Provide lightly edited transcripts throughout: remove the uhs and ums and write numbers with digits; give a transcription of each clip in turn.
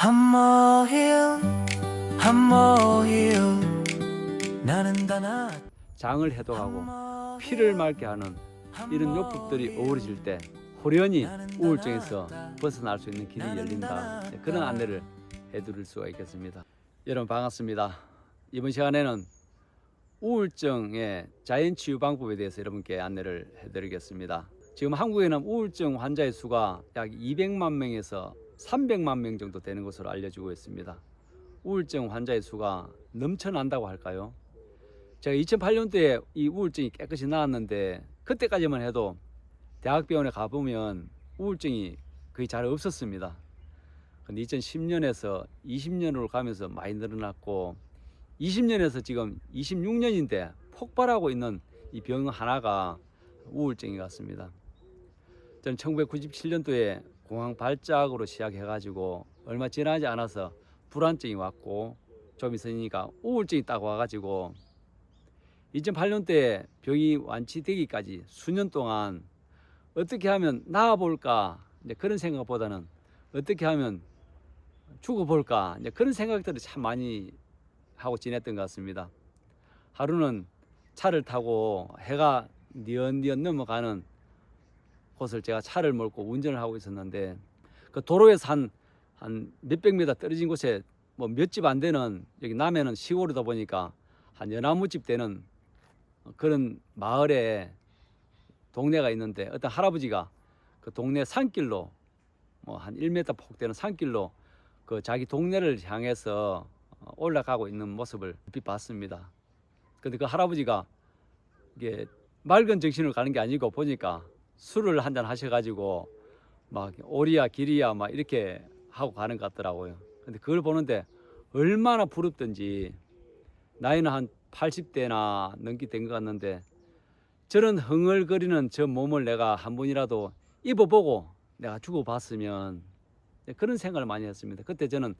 한모힐 한모힐 나는 다나 장을 해독하고 피를 맑게 하는 이런 요법들이 어우러질 때 호련히 우울증에서 벗어날 수 있는 길이 열린다. 그런 안내를 해드릴 수가 있겠습니다. 여러분 반갑습니다. 이번 시간에는 우울증의 자연치유 방법에 대해서 여러분께 안내를 해드리겠습니다. 지금 한국에는 우울증 환자의 수가 약 200만 명에서 300만 명 정도 되는 것으로 알려지고 있습니다. 우울증 환자의 수가 넘쳐난다고 할까요? 제가 2008년도에 이 우울증이 깨끗이 나았는데 그때까지만 해도 대학병원에 가보면 우울증이 거의 잘 없었습니다. 근데 2010년에서 20년으로 가면서 많이 늘어났고 20년에서 지금 26년인데 폭발하고 있는 이 병 하나가 우울증인 것 같습니다. 저는 1997년도에 공황 발작으로 시작해가지고 얼마 지나지 않아서 불안증이 왔고 좀 있으니까 우울증이 딱 와가지고 2008년도에 병이 완치되기까지 수년 동안 어떻게 하면 나아볼까 이제 그런 생각보다는 어떻게 하면 죽어볼까 이제 그런 생각들을 참 많이 하고 지냈던 것 같습니다. 하루는 차를 타고 해가 뉘엿뉘엿 넘어가는 곳을 제가 차를 몰고 운전을 하고 있었는데 그 도로에서 한 몇백 미터 떨어진 곳에 뭐 몇 집 안 되는 여기 남해는 시골이다 보니까 한 연나무집 되는 그런 마을에 동네가 있는데 어떤 할아버지가 그 동네 산길로 뭐 한 1m 폭 되는 산길로 그 자기 동네를 향해서 올라가고 있는 모습을 얼핏 봤습니다. 근데 그 할아버지가 이게 맑은 정신으로 가는 게 아니고 보니까 술을 한잔 하셔가지고 막 오리야 길이야 막 이렇게 하고 가는 것 같더라고요. 근데 그걸 보는데 얼마나 부럽던지 나이는 한 80대나 넘게 된 것 같는데 저런 흥얼거리는 저 몸을 내가 한 번이라도 입어보고 내가 죽어봤으면 그런 생각을 많이 했습니다. 그때 저는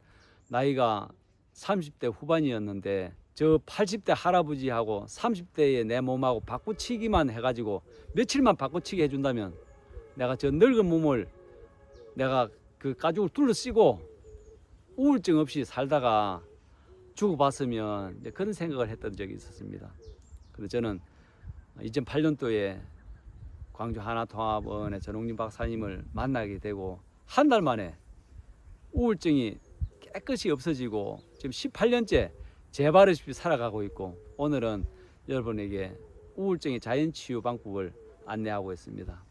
나이가 30대 후반이었는데 저 80대 할아버지하고 30대의 내 몸하고 바꾸치기만 해가지고 며칠만 바꾸치기 해준다면 내가 저 늙은 몸을 내가 그 가죽을 둘러쓰고 우울증 없이 살다가 죽어봤으면 이제 그런 생각을 했던 적이 있었습니다. 그래서 저는 2008년도에 광주 하나통합원의 전홍진 박사님을 만나게 되고 한 달 만에 우울증이 깨끗이 없어지고 지금 18년째 재발없이 살아가고 있고 오늘은 여러분에게 우울증의 자연치유 방법을 안내하고 있습니다.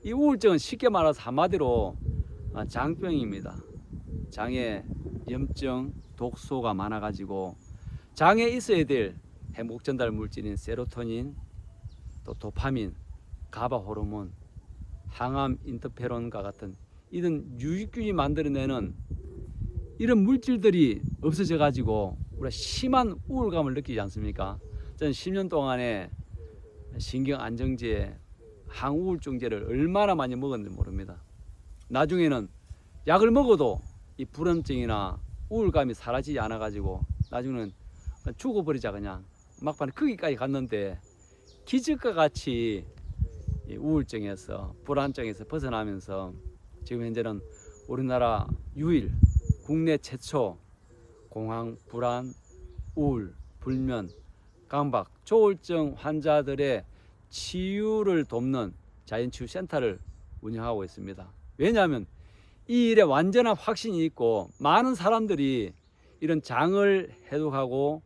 이 우울증은 쉽게 말해서 한마디로 장병입니다. 장에 염증, 독소가 많아가지고 장에 있어야 될 행복 전달 물질인 세로토닌, 또 도파민, 가바 호르몬, 항암 인터페론과 같은 이런 유익균이 만들어내는 이런 물질들이 없어져 가지고 우리가 심한 우울감을 느끼지 않습니까? 저는 10년 동안에 신경 안정제, 항우울증제를 얼마나 많이 먹었는지 모릅니다. 나중에는 약을 먹어도 이 불안증이나 우울감이 사라지지 않아 가지고 나중에는 죽어버리자 그냥 막판에 거기까지 갔는데 기적과 같이 우울증에서 불안증에서 벗어나면서 지금 현재는 우리나라 유일 국내 최초 공황, 불안, 우울, 불면, 강박, 조울증 환자들의 치유를 돕는 자연치유 센터를 운영하고 있습니다. 왜냐하면 이 일에 완전한 확신이 있고 많은 사람들이 이런 장을 해독하고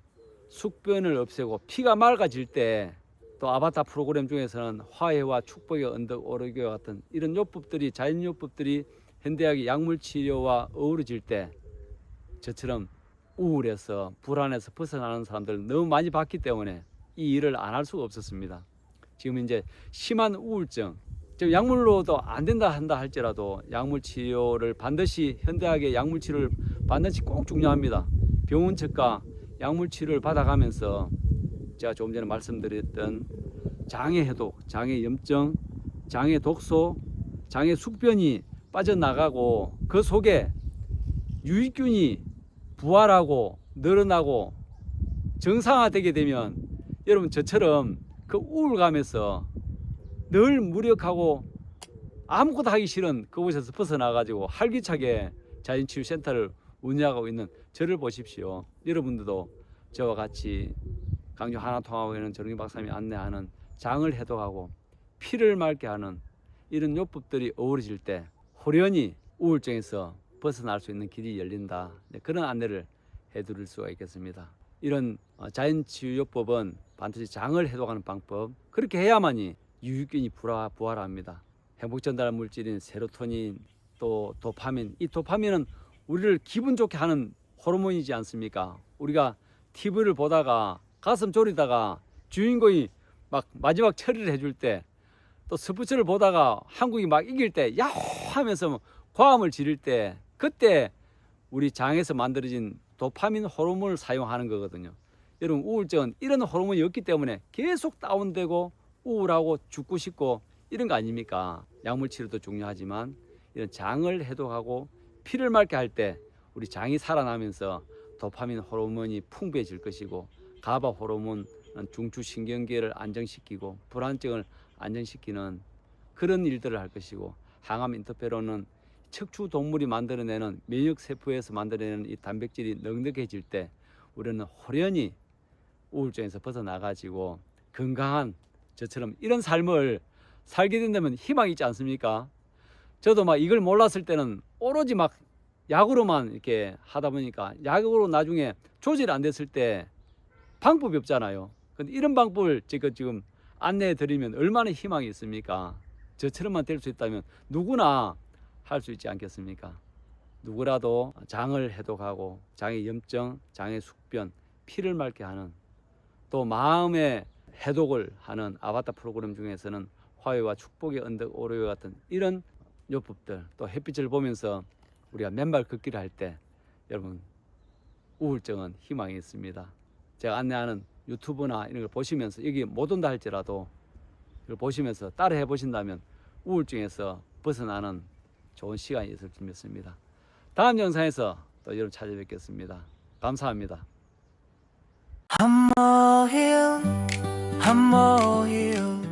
숙변을 없애고 피가 맑아질 때 또 아바타 프로그램 중에서는 화해와 축복의 언덕 오르기와 같은 이런 요법들이 자연요법들이 현대학의 약물치료와 어우러질 때 저처럼 우울해서 불안해서 벗어나는 사람들을 너무 많이 봤기 때문에 이 일을 안 할 수가 없었습니다. 지금 이제 심한 우울증 지금 약물로도 안 된다 한다 할지라도 약물치료를 반드시 현대학의 약물치료를 반드시 꼭 중요합니다. 병원 측과 약물치료를 받아가면서 제가 조금 전에 말씀드렸던 장의 해독, 장의 염증, 장의 독소, 장의 숙변이 빠져나가고 그 속에 유익균이 부활하고 늘어나고 정상화되게 되면 여러분 저처럼 그 우울감에서 늘 무력하고 아무것도 하기 싫은 그곳에서 벗어나가지고 활기차게 자연치유센터를 운영하고 있는 저를 보십시오. 여러분들도 저와 같이 강주 하나통합에는 정리 박사님이 안내하는 장을 해독하고 피를 맑게 하는 이런 요법들이 어우러질 때 호련히 우울증에서 벗어날 수 있는 길이 열린다. 네, 그런 안내를 해드릴 수가 있겠습니다. 이런 자연치유요법은 반드시 장을 해독하는 방법, 그렇게 해야만이 유익균이 부활합니다. 행복전달 물질인 세로토닌, 또 도파민, 이 도파민은 우리를 기분 좋게 하는 호르몬이지 않습니까? 우리가 TV를 보다가 가슴 졸이다가 주인공이 막 마지막 처리를 해줄 때, 또 스포츠를 보다가 한국이 막 이길 때 야호 하면서 고함을 지를 때, 그때 우리 장에서 만들어진 도파민 호르몬을 사용하는 거거든요. 여러분, 우울증은 이런 호르몬이 없기 때문에 계속 다운되고 우울하고 죽고 싶고 이런 거 아닙니까? 약물 치료도 중요하지만 이런 장을 해독하고 피를 맑게 할 때 우리 장이 살아나면서 도파민 호르몬이 풍부해질 것이고, 가바 호르몬은 중추신경계를 안정시키고 불안증을 안정시키는 그런 일들을 할 것이고, 항암 인터페론은 척추 동물이 만들어내는 면역 세포에서 만들어내는 이 단백질이 넉넉해질 때 우리는 호련히 우울증에서 벗어나가지고 건강한 저처럼 이런 삶을 살게 된다면 희망이 있지 않습니까? 저도 막 이걸 몰랐을 때는 오로지 막 약으로만 이렇게 하다 보니까 약으로 나중에 조절이 안 됐을 때 방법이 없잖아요. 근데 이런 방법을 지금 안내해 드리면 얼마나 희망이 있습니까? 저처럼만 될 수 있다면 누구나 할 수 있지 않겠습니까? 누구라도 장을 해독하고 장의 염증, 장의 숙변, 피를 맑게 하는, 또 마음의 해독을 하는 아바타 프로그램 중에서는 화해와 축복의 언덕 오르웨 같은 이런 요법들, 또 햇빛을 보면서 우리가 맨발 걷기를 할 때 여러분 우울증은 희망이 있습니다. 제가 안내하는 유튜브나 이런 걸 보시면서 여기 못 온다 할지라도 이걸 보시면서 따라 해보신다면 우울증에서 벗어나는 좋은 시간이 있을 줄 믿습니다. 다음 영상에서 또 여러분 찾아뵙겠습니다. 감사합니다. I'm more healed, I'm more healed.